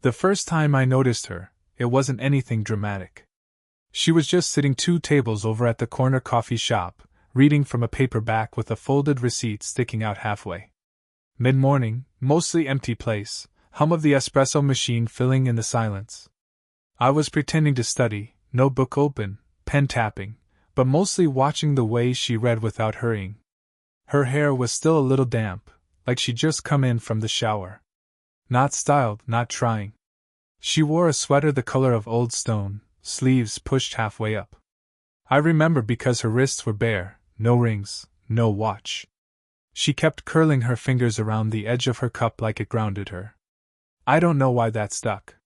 The first time I noticed her, it wasn't anything dramatic. She was just sitting 2 tables over at the corner coffee shop, reading from a paperback with a folded receipt sticking out halfway. Mid-morning, mostly empty place, hum of the espresso machine filling in the silence. I was pretending to study, notebook open, pen tapping, but mostly watching the way she read without hurrying. Her hair was still a little damp, like she'd just come in from the shower. Not styled, not trying. She wore a sweater the color of old stone, sleeves pushed halfway up. I remember because her wrists were bare, no rings, no watch. She kept curling her fingers around the edge of her cup like it grounded her. I don't know why that stuck.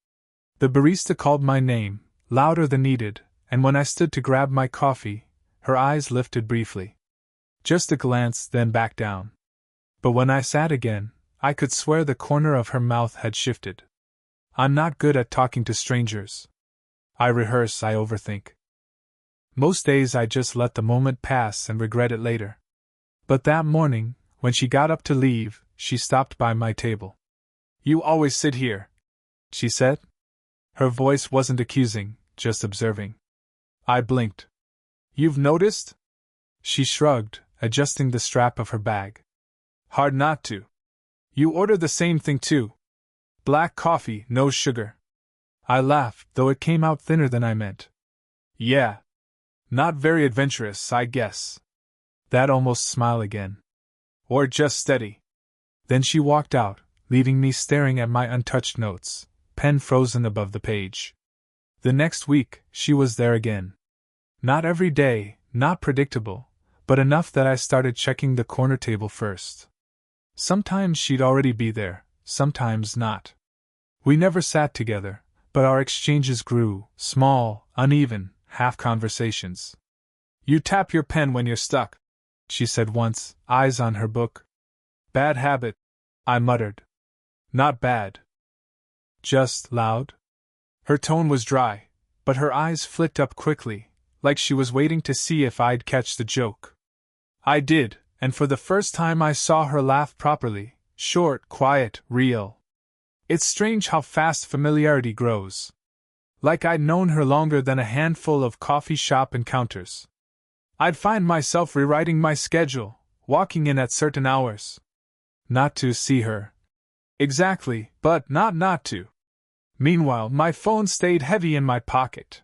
The barista called my name, louder than needed, and when I stood to grab my coffee, her eyes lifted briefly. Just a glance, then back down. But when I sat again, I could swear the corner of her mouth had shifted. I'm not good at talking to strangers. I rehearse, I overthink. Most days I just let the moment pass and regret it later. But that morning, when she got up to leave, she stopped by my table. "You always sit here," she said. Her voice wasn't accusing, just observing. I blinked. "You've noticed?" She shrugged, adjusting the strap of her bag. "Hard not to. You order the same thing too. Black coffee, no sugar." I laughed, though it came out thinner than I meant. "Yeah. Not very adventurous, I guess." That almost smile again. "Or just steady." Then she walked out, leaving me staring at my untouched notes, pen frozen above the page. The next week, she was there again. Not every day, not predictable, but enough that I started checking the corner table first. Sometimes she'd already be there, sometimes not. We never sat together, but our exchanges grew, small, uneven, half conversations. "You tap your pen when you're stuck," she said once, eyes on her book. "Bad habit," I muttered. "Not bad. Just loud?" Her tone was dry, but her eyes flicked up quickly, like she was waiting to see if I'd catch the joke. I did, and for the first time I saw her laugh properly, short, quiet, real. It's strange how fast familiarity grows. Like I'd known her longer than a handful of coffee shop encounters. I'd find myself rewriting my schedule, walking in at certain hours. Not to see her. Exactly, but not to. Meanwhile, my phone stayed heavy in my pocket.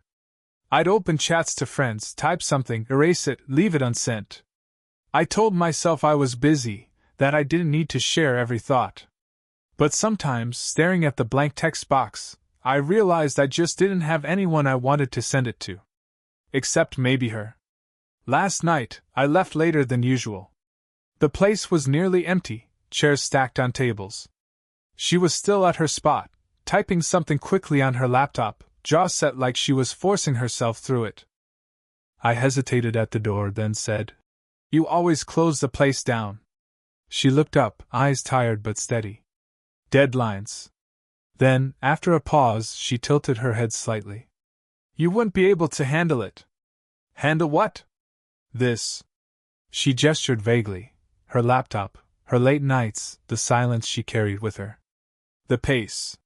I'd open chats to friends, type something, erase it, leave it unsent. I told myself I was busy, that I didn't need to share every thought. But sometimes, staring at the blank text box, I realized I just didn't have anyone I wanted to send it to. Except maybe her. Last night, I left later than usual. The place was nearly empty, chairs stacked on tables. She was still at her spot, typing something quickly on her laptop, jaw set like she was forcing herself through it. I hesitated at the door, then said, "You always close the place down." She looked up, eyes tired but steady. "Deadlines." Then, after a pause, she tilted her head slightly. "You wouldn't be able to handle it." "Handle what?" "This." She gestured vaguely. Her laptop, her late nights, the silence she carried with her. "The pace.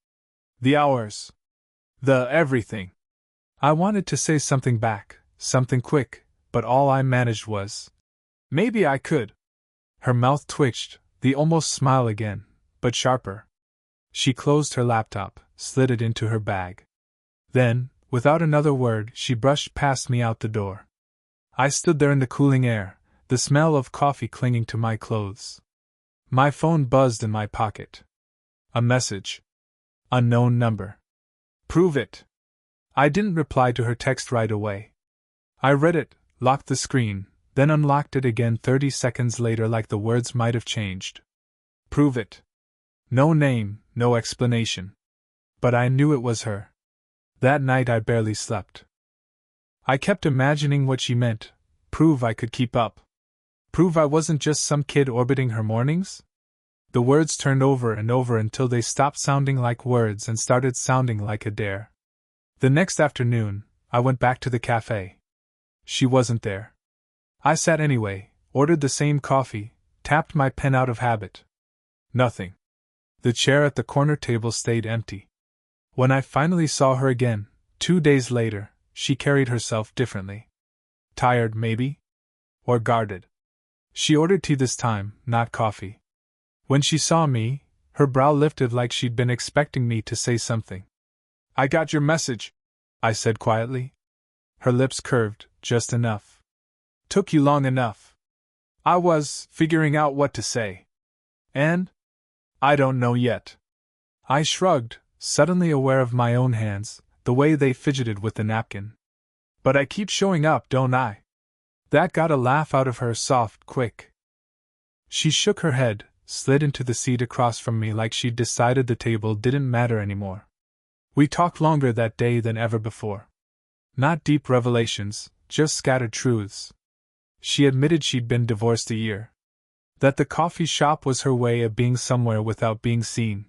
The hours. The everything." I wanted to say something back, something quick, but all I managed was, "Maybe I could." Her mouth twitched, the almost smile again, but sharper. She closed her laptop, slid it into her bag. Then, without another word, she brushed past me out the door. I stood there in the cooling air, the smell of coffee clinging to my clothes. My phone buzzed in my pocket. A message. Unknown number. "Prove it." I didn't reply to her text right away. I read it, locked the screen, then unlocked it again 30 seconds later like the words might have changed. "Prove it." No name, no explanation. But I knew it was her. That night I barely slept. I kept imagining what she meant. Prove I could keep up. Prove I wasn't just some kid orbiting her mornings? The words turned over and over until they stopped sounding like words and started sounding like a dare. The next afternoon, I went back to the cafe. She wasn't there. I sat anyway, ordered the same coffee, tapped my pen out of habit. Nothing. The chair at the corner table stayed empty. When I finally saw her again, 2 days later, she carried herself differently. Tired, maybe? Or guarded. She ordered tea this time, not coffee. When she saw me, her brow lifted like she'd been expecting me to say something. "I got your message," I said quietly. Her lips curved, just enough. "Took you long enough." I was figuring out what to say. "And?" "I don't know yet." I shrugged, suddenly aware of my own hands, the way they fidgeted with the napkin. "But I keep showing up, don't I?" That got a laugh out of her, soft, quick. She shook her head, slid into the seat across from me like she'd decided the table didn't matter anymore. We talked longer that day than ever before. Not deep revelations, just scattered truths. She admitted she'd been divorced a year. That the coffee shop was her way of being somewhere without being seen.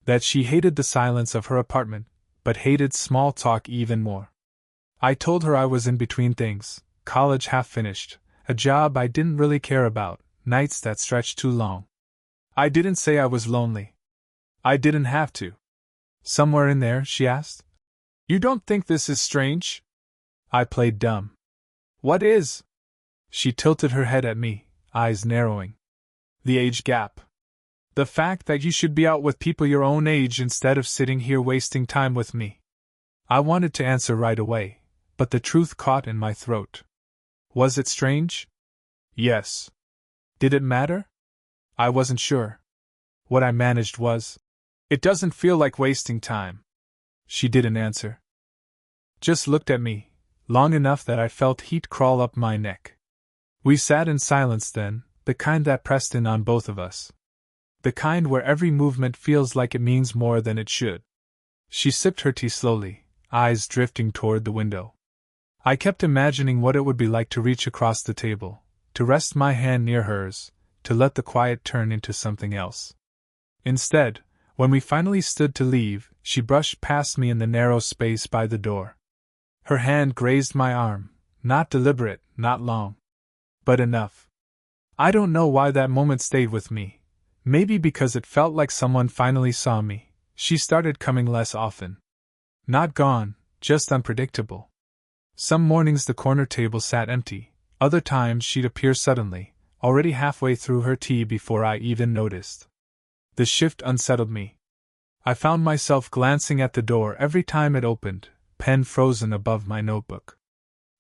That she hated the silence of her apartment, but hated small talk even more. I told her I was in between things, college half finished, a job I didn't really care about, nights that stretched too long. I didn't say I was lonely. I didn't have to. "Somewhere in there?" she asked. "You don't think this is strange?" I played dumb. "What is?" She tilted her head at me, eyes narrowing. "The age gap. The fact that you should be out with people your own age instead of sitting here wasting time with me." I wanted to answer right away, but the truth caught in my throat. Was it strange? Yes. Did it matter? I wasn't sure. What I managed was, "It doesn't feel like wasting time." She didn't answer. Just looked at me, long enough that I felt heat crawl up my neck. We sat in silence then, the kind that pressed in on both of us. The kind where every movement feels like it means more than it should. She sipped her tea slowly, eyes drifting toward the window. I kept imagining what it would be like to reach across the table, to rest my hand near hers, to let the quiet turn into something else. Instead, when we finally stood to leave, she brushed past me in the narrow space by the door. Her hand grazed my arm, not deliberate, not long. But enough. I don't know why that moment stayed with me. Maybe because it felt like someone finally saw me. She started coming less often. Not gone, just unpredictable. Some mornings the corner table sat empty, other times she'd appear suddenly, already halfway through her tea before I even noticed. The shift unsettled me. I found myself glancing at the door every time it opened, pen frozen above my notebook.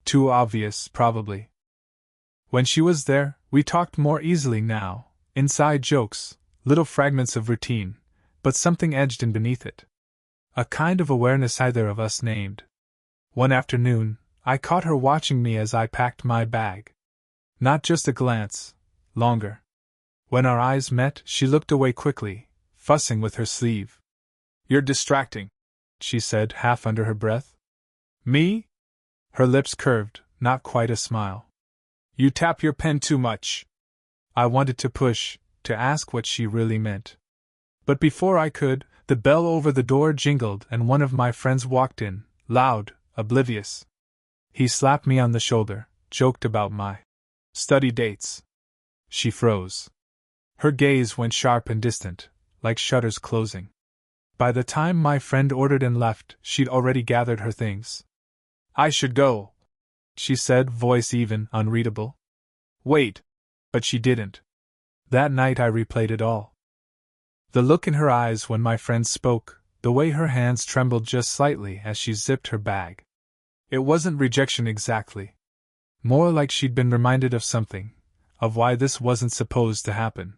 Too obvious, probably. When she was there, we talked more easily now, inside jokes, little fragments of routine, but something edged in beneath it. A kind of awareness either of us named. One afternoon, I caught her watching me as I packed my bag. Not just a glance, longer. When our eyes met, she looked away quickly, fussing with her sleeve. "You're distracting," she said, half under her breath. "Me?" Her lips curved, not quite a smile. "You tap your pen too much." I wanted to push, to ask what she really meant. But before I could, the bell over the door jingled and one of my friends walked in, loud, oblivious. He slapped me on the shoulder, joked about my study dates. She froze. Her gaze went sharp and distant, like shutters closing. By the time my friend ordered and left, she'd already gathered her things. "I should go," she said, voice even, unreadable. "Wait." But she didn't. That night I replayed it all. The look in her eyes when my friend spoke, the way her hands trembled just slightly as she zipped her bag. It wasn't rejection exactly. More like she'd been reminded of something, of why this wasn't supposed to happen.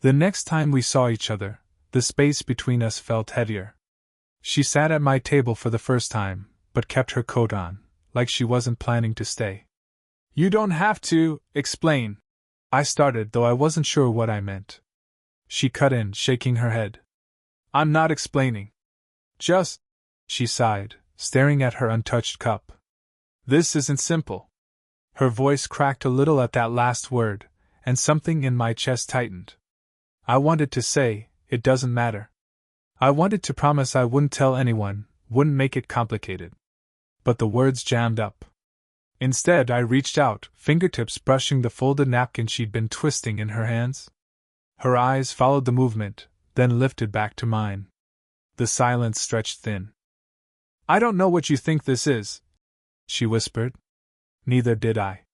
The next time we saw each other, the space between us felt heavier. She sat at my table for the first time, but kept her coat on, like she wasn't planning to stay. "You don't have to explain," I started, though I wasn't sure what I meant. She cut in, shaking her head. "I'm not explaining. Just," she sighed, staring at her untouched cup. "This isn't simple." Her voice cracked a little at that last word, and something in my chest tightened. I wanted to say, "It doesn't matter." I wanted to promise I wouldn't tell anyone, wouldn't make it complicated. But the words jammed up. Instead, I reached out, fingertips brushing the folded napkin she'd been twisting in her hands. Her eyes followed the movement, then lifted back to mine. The silence stretched thin. "I don't know what you think this is," she whispered. Neither did I.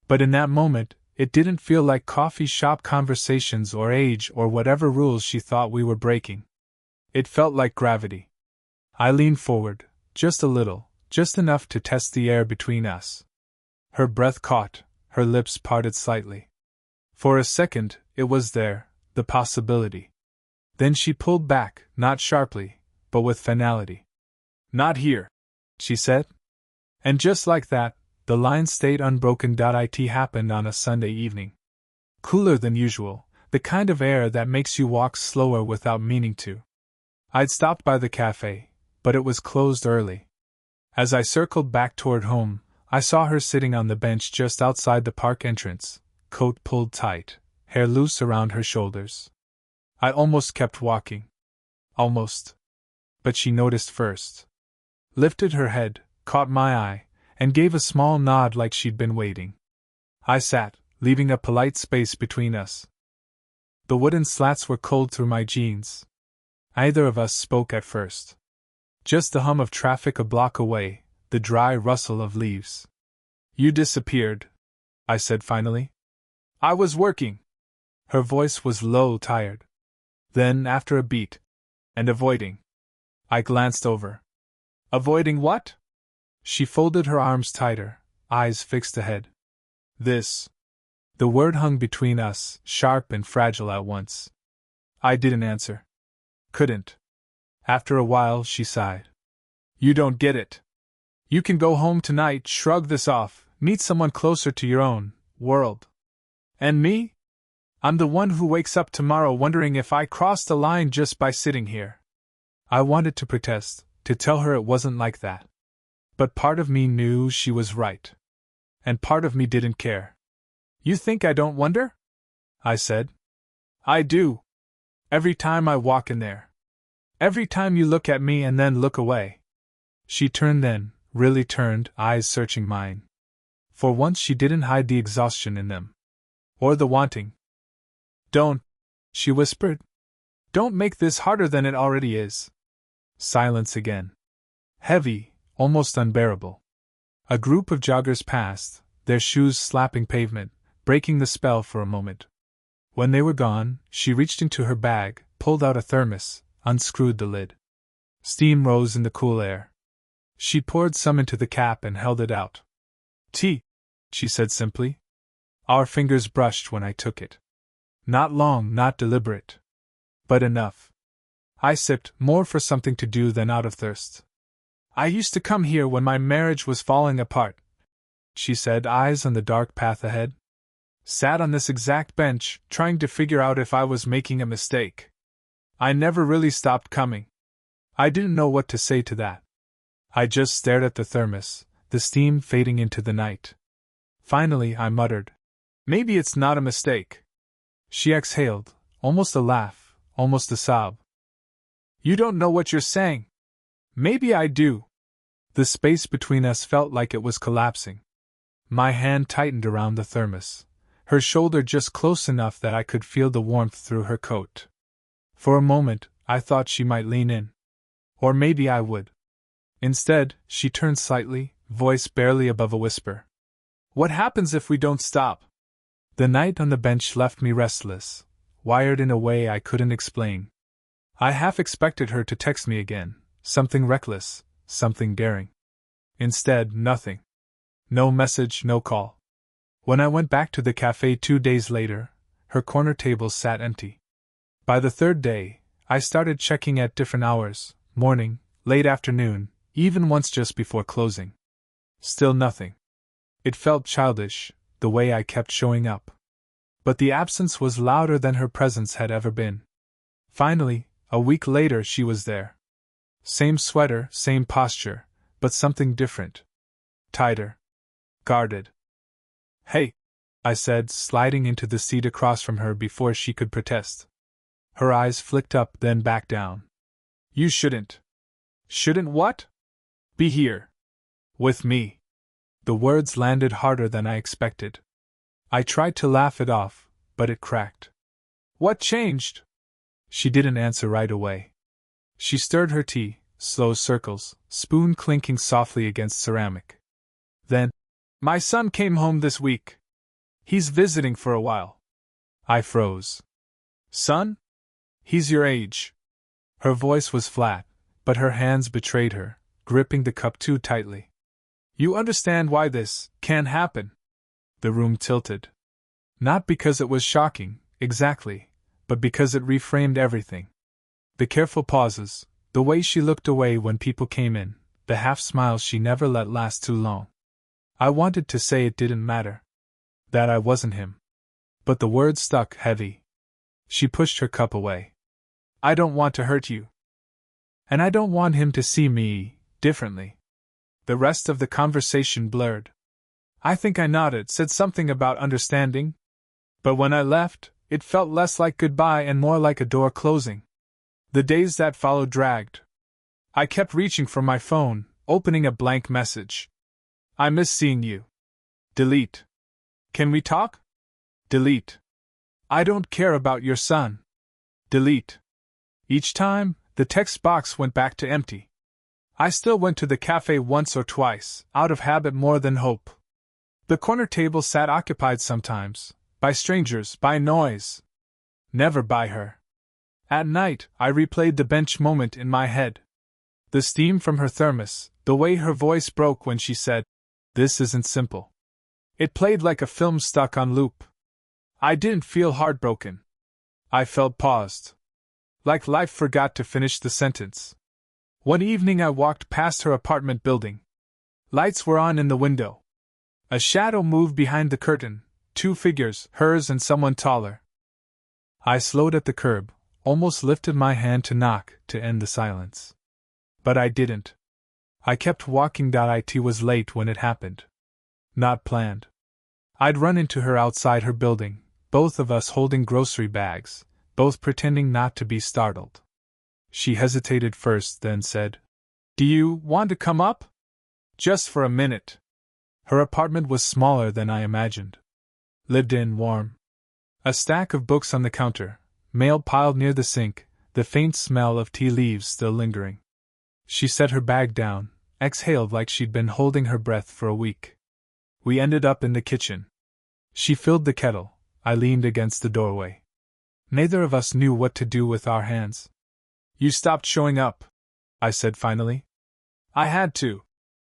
But in that moment, it didn't feel like coffee shop conversations or age or whatever rules she thought we were breaking. It felt like gravity. I leaned forward, just a little, just enough to test the air between us. Her breath caught, her lips parted slightly. For a second, it was there, the possibility. Then she pulled back, not sharply, but with finality. "Not here," she said. And just like that, the line stayed unbroken. It happened on a Sunday evening. Cooler than usual, the kind of air that makes you walk slower without meaning to. I'd stopped by the cafe, but it was closed early. As I circled back toward home, I saw her sitting on the bench just outside the park entrance, coat pulled tight, hair loose around her shoulders. I almost kept walking. Almost. But she noticed first. Lifted her head, caught my eye, and gave a small nod like she'd been waiting. I sat, leaving a polite space between us. The wooden slats were cold through my jeans. Neither of us spoke at first. Just the hum of traffic a block away, the dry rustle of leaves. "You disappeared," I said finally. "I was working." Her voice was low, tired. Then, after a beat, "And avoiding." I glanced over. "Avoiding what?" She folded her arms tighter, eyes fixed ahead. "This." The word hung between us, sharp and fragile at once. I didn't answer. Couldn't. After a while, she sighed. "You don't get it. You can go home tonight, shrug this off, meet someone closer to your own world. And me? I'm the one who wakes up tomorrow wondering if I crossed the line just by sitting here." I wanted to protest, to tell her it wasn't like that. But part of me knew she was right. And part of me didn't care. "You think I don't wonder?" I said. "I do. Every time I walk in there. Every time you look at me and then look away." She turned then, really turned, eyes searching mine. For once she didn't hide the exhaustion in them. Or the wanting. "Don't," she whispered. "Don't make this harder than it already is." Silence again. Heavy, almost unbearable. A group of joggers passed, their shoes slapping pavement, breaking the spell for a moment. When they were gone, she reached into her bag, pulled out a thermos, unscrewed the lid. Steam rose in the cool air. She poured some into the cap and held it out. "Tea," she said simply. Our fingers brushed when I took it. Not long, not deliberate. But enough. I sipped, more for something to do than out of thirst. "I used to come here when my marriage was falling apart," she said, eyes on the dark path ahead. "Sat on this exact bench, trying to figure out if I was making a mistake. I never really stopped coming." I didn't know what to say to that. I just stared at the thermos, the steam fading into the night. Finally, I muttered, "Maybe it's not a mistake." She exhaled, almost a laugh, almost a sob. "You don't know what you're saying." "Maybe I do." The space between us felt like it was collapsing. My hand tightened around the thermos, her shoulder just close enough that I could feel the warmth through her coat. For a moment, I thought she might lean in. Or maybe I would. Instead, she turned slightly, voice barely above a whisper. "What happens if we don't stop?" The night on the bench left me restless, wired in a way I couldn't explain. I half expected her to text me again, something reckless, something daring. Instead, nothing. No message, no call. When I went back to the cafe 2 days later, her corner table sat empty. By the third day, I started checking at different hours, morning, late afternoon, even once just before closing. Still nothing. It felt childish, the way I kept showing up. But the absence was louder than her presence had ever been. Finally, a week later she was there. Same sweater, same posture, but something different. Tighter. Guarded. "Hey," I said, sliding into the seat across from her before she could protest. Her eyes flicked up, then back down. "You shouldn't." "Shouldn't what?" "Be here. With me." The words landed harder than I expected. I tried to laugh it off, but it cracked. "What changed?" She didn't answer right away. She stirred her tea, slow circles, spoon clinking softly against ceramic. Then, "My son came home this week. He's visiting for a while." I froze. "Son? He's your age." Her voice was flat, but her hands betrayed her, gripping the cup too tightly. "You understand why this can't happen?" The room tilted. Not because it was shocking, exactly, but because it reframed everything. The careful pauses, the way she looked away when people came in, the half-smiles she never let last too long. I wanted to say it didn't matter. That I wasn't him. But the words stuck heavy. She pushed her cup away. "I don't want to hurt you. And I don't want him to see me differently." The rest of the conversation blurred. I think I nodded, said something about understanding. But when I left, it felt less like goodbye and more like a door closing. The days that followed dragged. I kept reaching for my phone, opening a blank message. "I miss seeing you." Delete. "Can we talk?" Delete. "I don't care about your son." Delete. Each time, the text box went back to empty. I still went to the cafe once or twice, out of habit more than hope. The corner table sat occupied sometimes, by strangers, by noise. Never by her. At night, I replayed the bench moment in my head. The steam from her thermos, the way her voice broke when she said, "This isn't simple." It played like a film stuck on loop. I didn't feel heartbroken. I felt paused. Like life forgot to finish the sentence. One evening I walked past her apartment building. Lights were on in the window. A shadow moved behind the curtain, 2 figures, hers and someone taller. I slowed at the curb, almost lifted my hand to knock, to end the silence. But I didn't. I kept walking. It was late when it happened. Not planned. I'd run into her outside her building, both of us holding grocery bags, both pretending not to be startled. She hesitated first, then said, "Do you want to come up? Just for a minute." Her apartment was smaller than I imagined. Lived in, warm. A stack of books on the counter, mail piled near the sink, the faint smell of tea leaves still lingering. She set her bag down, exhaled like she'd been holding her breath for a week. We ended up in the kitchen. She filled the kettle. I leaned against the doorway. Neither of us knew what to do with our hands. "You stopped showing up," I said finally. "I had to,"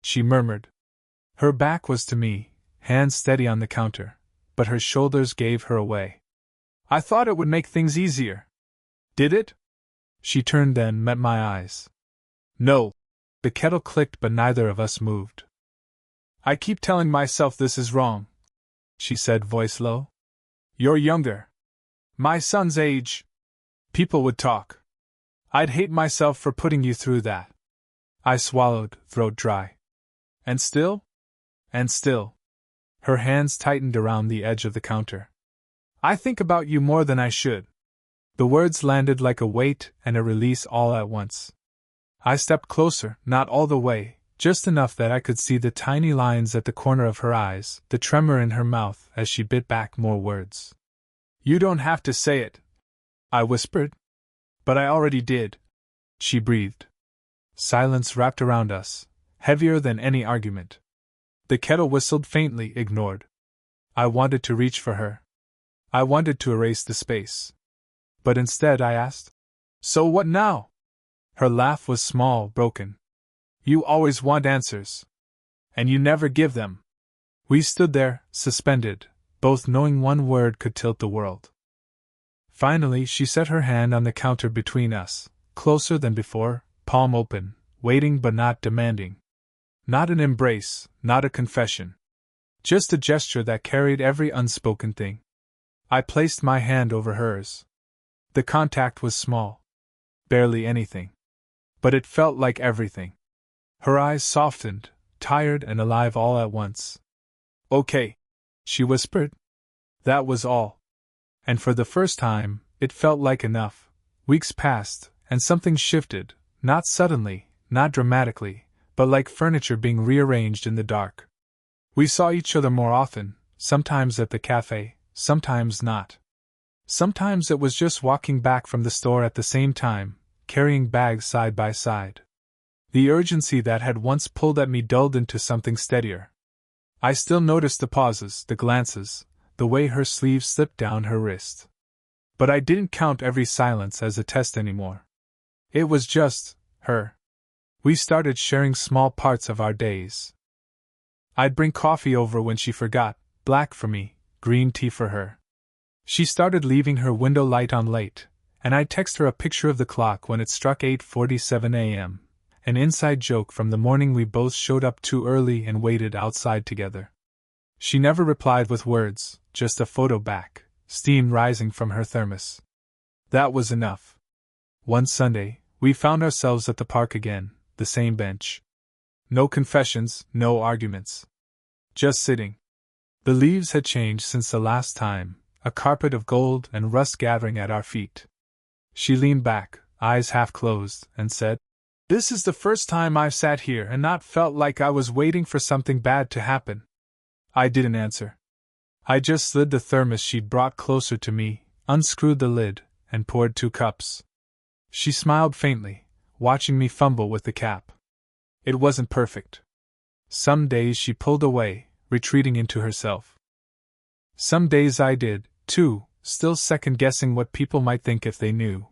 she murmured. Her back was to me, hands steady on the counter, but her shoulders gave her away. "I thought it would make things easier." "Did it?" She turned, then met my eyes. "No." The kettle clicked, but neither of us moved. "I keep telling myself this is wrong," she said, voice low. "You're younger. My son's age. People would talk. I'd hate myself for putting you through that." I swallowed, throat dry. "And still?" "And still." Her hands tightened around the edge of the counter. "I think about you more than I should." The words landed like a weight and a release all at once. I stepped closer, not all the way, just enough that I could see the tiny lines at the corner of her eyes, the tremor in her mouth as she bit back more words. "You don't have to say it," I whispered. "But I already did," she breathed. Silence wrapped around us, heavier than any argument. The kettle whistled faintly, ignored. I wanted to reach for her. I wanted to erase the space. But instead I asked, "So what now?" Her laugh was small, broken. "You always want answers. And you never give them." We stood there, suspended, both knowing one word could tilt the world. Finally, she set her hand on the counter between us, closer than before, palm open, waiting but not demanding. Not an embrace, not a confession. Just a gesture that carried every unspoken thing. I placed my hand over hers. The contact was small. Barely anything. But it felt like everything. Her eyes softened, tired and alive all at once. "Okay," she whispered. That was all. And for the first time, it felt like enough. Weeks passed, and something shifted, not suddenly, not dramatically, but like furniture being rearranged in the dark. We saw each other more often, sometimes at the cafe, sometimes not. Sometimes it was just walking back from the store at the same time, carrying bags side by side. The urgency that had once pulled at me dulled into something steadier. I still noticed the pauses, the glances, the way her sleeve slipped down her wrist. But I didn't count every silence as a test anymore. It was just her. We started sharing small parts of our days. I'd bring coffee over when she forgot, black for me, green tea for her. She started leaving her window light on late, and I'd text her a picture of the clock when it struck 8:47 a.m., an inside joke from the morning we both showed up too early and waited outside together. She never replied with words, just a photo back, steam rising from her thermos. That was enough. One Sunday, we found ourselves at the park again, the same bench. No confessions, no arguments. Just sitting. The leaves had changed since the last time, a carpet of gold and rust gathering at our feet. She leaned back, eyes half closed, and said, "This is the first time I've sat here and not felt like I was waiting for something bad to happen." I didn't answer. I just slid the thermos she'd brought closer to me, unscrewed the lid, and poured 2 cups. She smiled faintly, watching me fumble with the cap. It wasn't perfect. Some days she pulled away, retreating into herself. Some days I did, too, still second-guessing what people might think if they knew.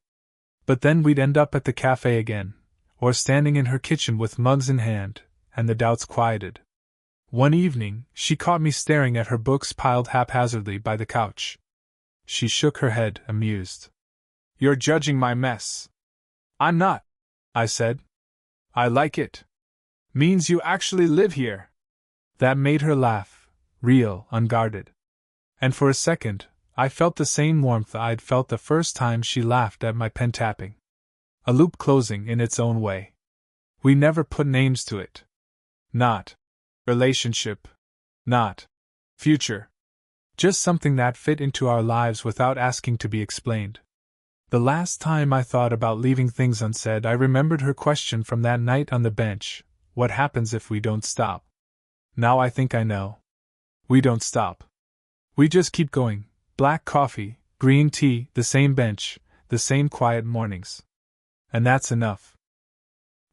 But then we'd end up at the cafe again, or standing in her kitchen with mugs in hand, and the doubts quieted. One evening, she caught me staring at her books piled haphazardly by the couch. She shook her head, amused. "You're judging my mess." "I'm not," I said. "I like it. Means you actually live here." That made her laugh, real, unguarded. And for a second, I felt the same warmth I'd felt the first time she laughed at my pen tapping. A loop closing in its own way. We never put names to it. Not relationship. Not future. Just something that fit into our lives without asking to be explained. The last time I thought about leaving things unsaid, I remembered her question from that night on the bench: what happens if we don't stop? Now I think I know. We don't stop. We just keep going. Black coffee, green tea, the same bench, the same quiet mornings. And that's enough.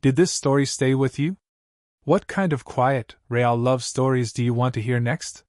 Did this story stay with you? What kind of quiet, real love stories do you want to hear next?